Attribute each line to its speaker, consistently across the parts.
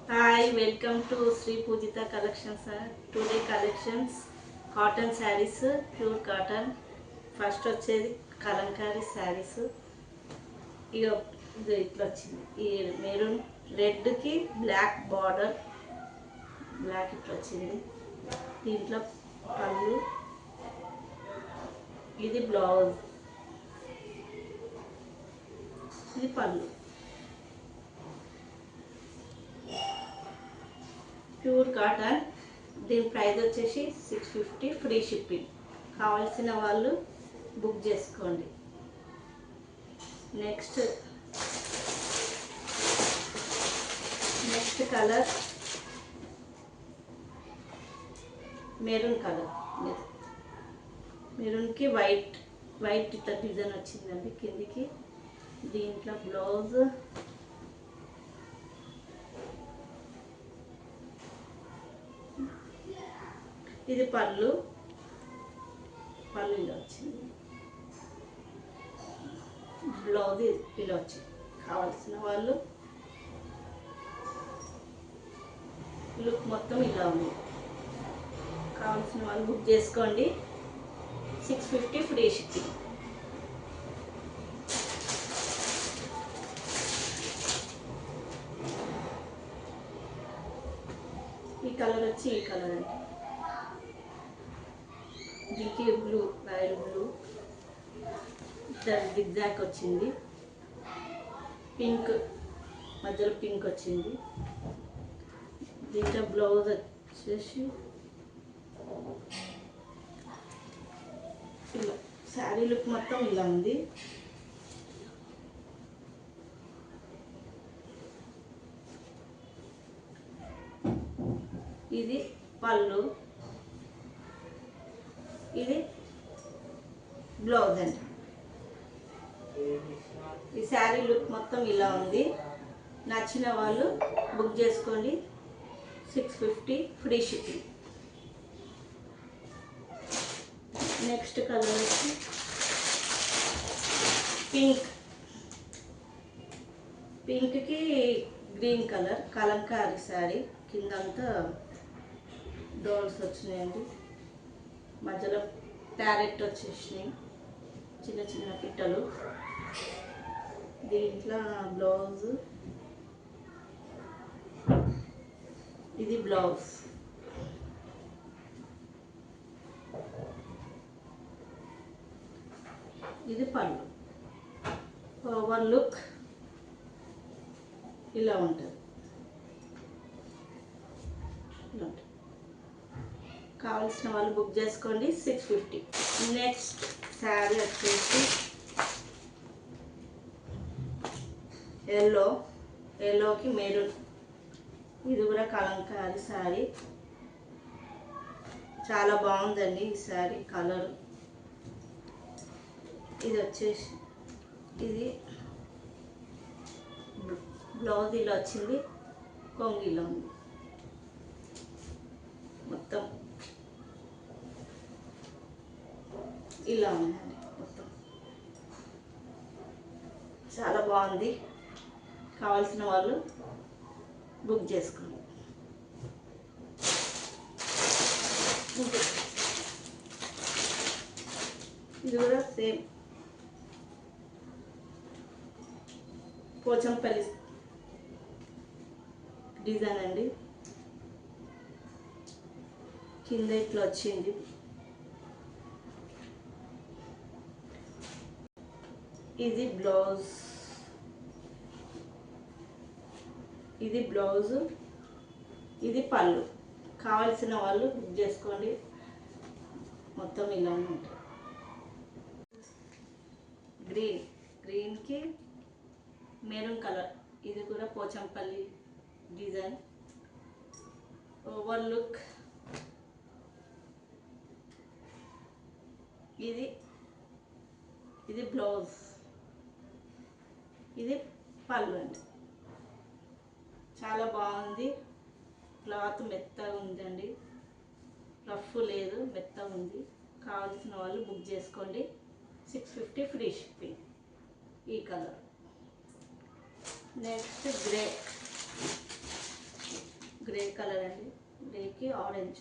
Speaker 1: Hi, welcome to Sri Pujita Collections. Today collections cotton sarees, pure cotton. First వచ్చేది కలంకారీ శారీస్. ఇక ఇది ఇట్లా వచ్చింది. ఈ మెరూన్ రెడ్కి బ్లాక్ బార్డర్, బ్లాక్ ఇట్లా వచ్చింది. దీంట్లో పళ్ళు, ఇది బ్లౌజ్, ఇది పళ్ళు. Pure cotton. దీని ప్రైస్ వచ్చేసి 650, ఫ్రీ షిప్పింగ్. కావాల్సిన వాళ్ళు బుక్ చేసుకోండి. Next colour maroon colour. మెరూన్కి వైట్ ఇట్లా డిజైన్ వచ్చిందండి కిందికి. దీంట్లో బ్లౌజ్, ఇది పళ్ళు ఇలా వచ్చింది. బ్లౌజ్ ఇలా వచ్చింది. కావాల్సిన వాళ్ళు లుక్ మొత్తం ఇలా ఉంది. కావాల్సిన వాళ్ళు బుక్ చేసుకోండి. 650, ఫ్రీ షిప్పింగ్. ఈ కలర్ వచ్చి ఈ కలర్ అండి. దీనికి బ్లూ, రాయల్ బ్లూ, జిగ్జాగ్ వచ్చింది. పింక్, మధ్యలో పింక్ వచ్చింది. దీంట్లో బ్లౌజ్ వచ్చేసి ఇలా. శారీ లుక్ మొత్తం ఇలా ఉంది. ఇది పళ్ళు, ఇది బ్లౌజ్ అండి. ఈ శారీ లుక్ మొత్తం ఇలా ఉంది. నచ్చిన వాళ్ళు బుక్ చేసుకోండి. 650, ఫ్రీ షిప్పింగ్. నెక్స్ట్ కలర్ వచ్చి పింక్కి గ్రీన్ కలర్ కలంకారీ శారీ. కిందంతా డోల్స్ వచ్చినాయండి. మధ్యలో ప్యారెట్ వచ్చేసినాయి, చిన్న చిన్న పిట్టలు. దీంట్లో బ్లౌజ్, ఇది బ్లౌజ్, ఇది పళ్ళు. ఓవర్ లుక్ ఇలా ఉంటుంది. కావాల్సిన వాళ్ళు బుక్ చేసుకోండి. 650. నెక్స్ట్ శారీ వచ్చేసి ఎల్లోకి మెరూన్. ఇది కూడా కలంకారీ శారీ. చాలా బాగుందండి ఈ శారీ కలర్. ఇది వచ్చేసి ఇది బ్లౌజ్ ఇలా వచ్చింది, కొంగిలో ఉంది. మొత్తం ఇలా ఉందండి. మొత్తం చాలా బాగుంది. కావాల్సిన వాళ్ళు బుక్ చేసుకోండి. ఇది కూడా సేమ్ పోచంపల్లి డిజైన్ అండి. కింద ఇట్లా వచ్చింది. ఇది బ్లౌజ్, ఇది పళ్ళు. కావాల్సిన వాళ్ళు బుక్ చేసుకోండి. మొత్తం ఇలా ఉంటుంది. గ్రీన్కి మెరూన్ కలర్. ఇది కూడా పోచంపల్లి డిజైన్. ఓవర్ లుక్ ఇది బ్లౌజ్, ఇది పళ్ళు అండి. చాలా బాగుంది. క్లాత్ మెత్తగా ఉందండి, రఫ్ లేదు, మెత్తగా ఉంది. కావాల్సిన వాళ్ళు బుక్ చేసుకోండి. 650, ఫ్రీ షిప్పింగ్. ఈ colour. Next grey, grey colour అండి, గ్రేకి orange,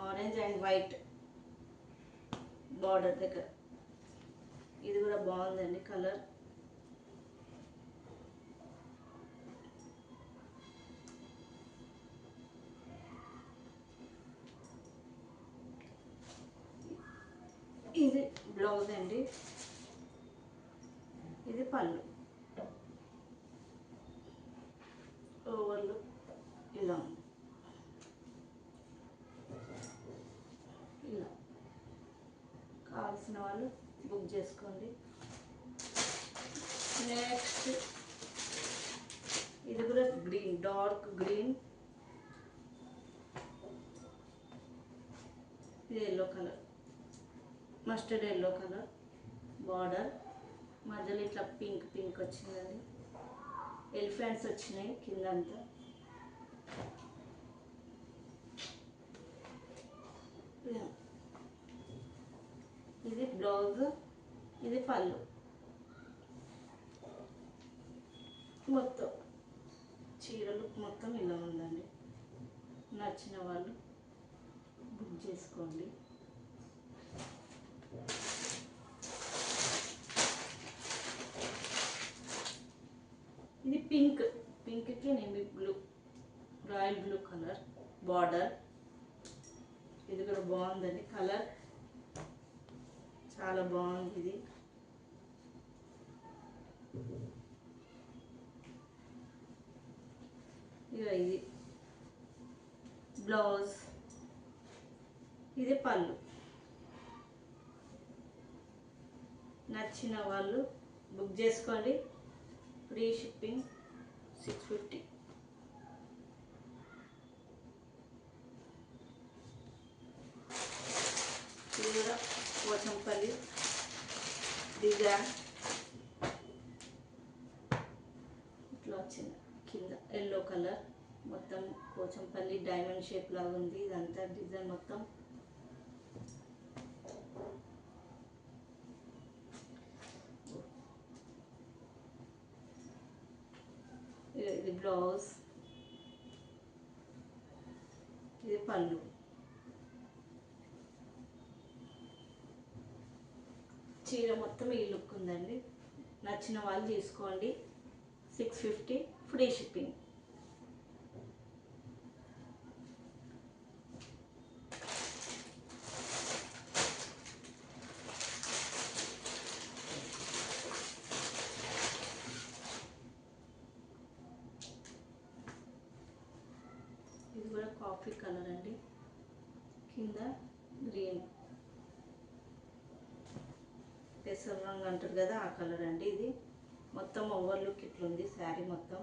Speaker 1: orange and white border దగ్గర. ఇది కూడా బాగుందండి కలర్. ఇది బ్లౌజ్ అండి, ఇది పళ్ళు. ఓవర్లు ఇలా ఉంది, ఇలా కావాల్సిన వాళ్ళు బుక్ చేసుకోండి. నెక్స్ట్ ఇది కూడా గ్రీన్, డార్క్ గ్రీన్, ఇది yellow colour, mustard yellow colour border, మధ్యలో ఇట్లా పింక్ పింక్ వచ్చిందండి, ఎలిఫెంట్స్ వచ్చినాయి కిందంతా. ఇది బ్లౌజ్, ఇది పళ్ళు. మొత్తం చీరలు మొత్తం ఇలా ఉందండి. నచ్చిన వాళ్ళు బుక్ చేసుకోండి. ఇది పింక్, పింక్కి navy blue, royal blue colour border. ఇది కూడా బాగుందండి కలర్, చాలా బాగుంది ఇది. ఇది బ్లౌజ్, ఇది పళ్ళు. నచ్చిన వాళ్ళు బుక్ చేసుకోండి. Free shipping, 650. ఇది కూడా పోచంపల్లి డిజైన్ ఇట్లా వచ్చింది. కింద ఎల్లో కలర్, మొత్తం పోచంపల్లి డైమండ్ షేప్ లాగా ఉంది. ఇదంతా డిజైన్ మొత్తం. ఇది బ్లౌజ్, ఇది పళ్ళు. చీర మొత్తం ఈ లుక్ ఉందండి. నచ్చిన వాళ్ళు తీసుకోండి. 650 ఫ్రీ షిప్పింగ్. ఇది కూడా కాఫీ కలర్ అండి, కింద గ్రీన్, పెసర రంగు అంటారు కదా ఆ కలర్ అండి. ఇది మొత్తం ఓవర్ లుక్ ఇట్లుంది శారీ మొత్తం.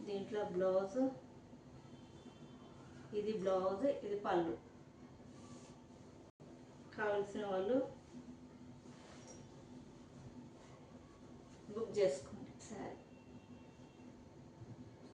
Speaker 1: దీంట్లో బ్లౌజ్, ఇది బ్లౌజ్, ఇది పళ్ళు. కావలసిన వాళ్ళు బుక్ చేసుకోండి.